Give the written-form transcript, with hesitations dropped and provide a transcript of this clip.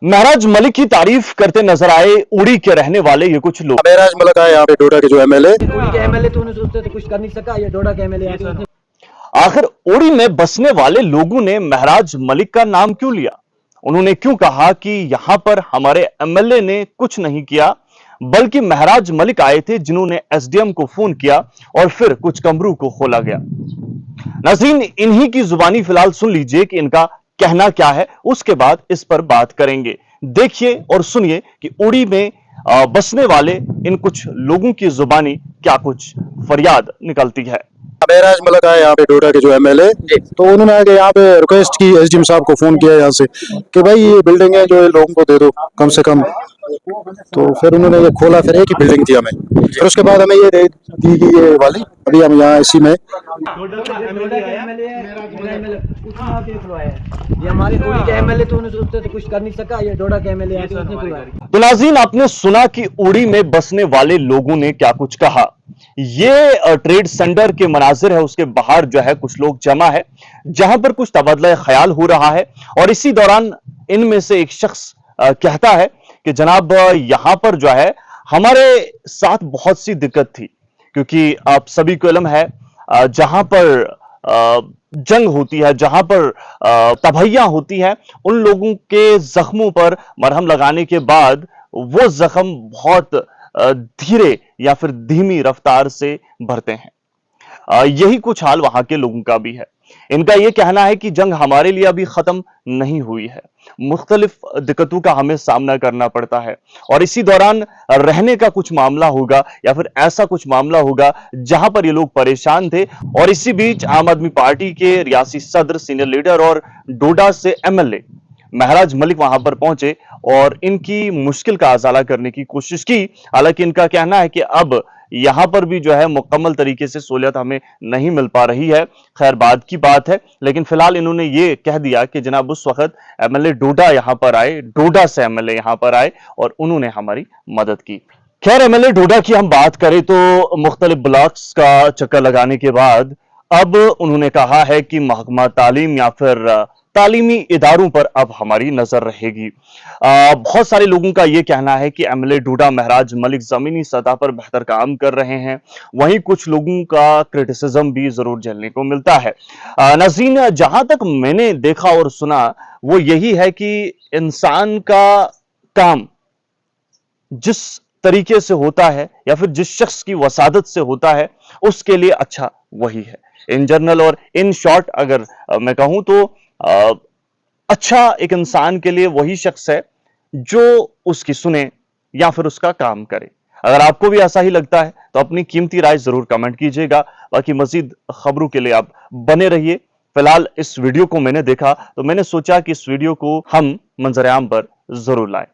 महराज मलिक की तारीफ करते नजर आए उड़ी के रहने वाले ये कुछ लोग। महराज मलिक आए यहाँ पे डोडा के जो एमएलए। उड़ी के एमएलए तो उन्हें सोचते तो कुछ कर नहीं सका, ये डोडा के एमएलए आखिर उड़ी में बसने वाले लोगों ने महराज मलिक का नाम क्यों लिया? उन्होंने क्यों कहा कि यहां पर हमारे एमएलए ने कुछ नहीं किया, बल्कि महराज मलिक आए थे जिन्होंने एसडीएम को फोन किया और फिर कुछ कमरों को खोला गया। नाज़रीन, इन्हीं की जुबानी फिलहाल सुन लीजिए कि इनका कहना क्या है, उसके बाद इस पर बात करेंगे। देखिए और सुनिए कि उड़ी में बसने वाले इन कुछ लोगों की जुबानी क्या कुछ फरियाद निकलती है। महराज मलिक आए यहाँ पे डोडा के जो एमएलए, तो उन्होंने आगे यहाँ पे रिक्वेस्ट की, एसडीएम साहब को फोन किया यहाँ से कि भाई ये बिल्डिंग है जो लोगों को दे दो कम से कम। तो फिर उन्होंने ये खोला, फिर एक ही बिल्डिंग थी हमें, फिर उसके बाद हमें ये दी गई ये वाली। अभी हम यहाँ इसी में ये हमारे उड़ी के एमएलए तो उन्हें सोचते तो कुछ कर नहीं सका, ये डोडा के एमएलए आके उसने खुलवाया। तो नाज़रीन, आपने सुना कि उड़ी में बसने वाले लोगों ने क्या कुछ कहा। ये ट्रेड सेंटर के मनाजिर है, उसके बाहर जो है कुछ लोग जमा है, जहां पर कुछ तबादला ख्याल हो रहा है। और इसी दौरान इनमें से एक शख्स कहता है कि जनाब यहां पर जो है हमारे साथ बहुत सी दिक्कत थी, क्योंकि आप सभी को इल्म है जहां पर जंग होती है, जहां पर तबाहियां होती हैं, उन लोगों के जख्मों पर मरहम लगाने के बाद वो जख्म बहुत धीरे या फिर धीमी रफ्तार से भरते हैं। यही कुछ हाल वहां के लोगों का भी है। इनका यह कहना है कि जंग हमारे लिए अभी खत्म नहीं हुई है, मुख्तलिफ दिक्कतों का हमें सामना करना पड़ता है, और इसी दौरान रहने का कुछ मामला होगा या फिर ऐसा कुछ मामला होगा जहां पर ये लोग परेशान थे। और इसी बीच आम आदमी पार्टी के रियासी सदर, सीनियर लीडर और डोडा से एमएलए महराज मलिक वहां पर पहुंचे और इनकी मुश्किल का अजाला करने की कोशिश की। हालांकि इनका कहना है कि अब यहां पर भी जो है मुकम्मल तरीके से सहूलियत हमें नहीं मिल पा रही है। खैर, बाद की बात है, लेकिन फिलहाल इन्होंने ये कह दिया कि जनाब उस वक्त एमएलए डोडा यहां पर आए, डोडा से एमएलए यहां पर आए और उन्होंने हमारी मदद की। खैर, एमएलए डोडा की हम बात करें तो मुख्तलिफ ब्लॉक्स का चक्कर लगाने के बाद अब उन्होंने कहा है कि महकमा तालीम या फिर तालीमी इदारों पर अब हमारी नजर रहेगी। बहुत सारे लोगों का यह कहना है कि एमएलए डोडा महराज मलिक जमीनी सतह पर बेहतर काम कर रहे हैं, वहीं कुछ लोगों का क्रिटिसिज्म भी जरूर झेलने को मिलता है। नाज़रीन, जहां तक मैंने देखा और सुना वो यही है कि इंसान का काम जिस तरीके से होता है या फिर जिस शख्स की वसादत से होता है उसके लिए अच्छा वही है। इन जनरल और इन शॉर्ट अगर मैं कहूं तो अच्छा एक इंसान के लिए वही शख्स है जो उसकी सुने या फिर उसका काम करे। अगर आपको भी ऐसा ही लगता है तो अपनी कीमती राय जरूर कमेंट कीजिएगा। बाकी मजीद खबरों के लिए आप बने रहिए। फिलहाल इस वीडियो को मैंने देखा तो मैंने सोचा कि इस वीडियो को हम मंजर आम पर जरूर लाएं।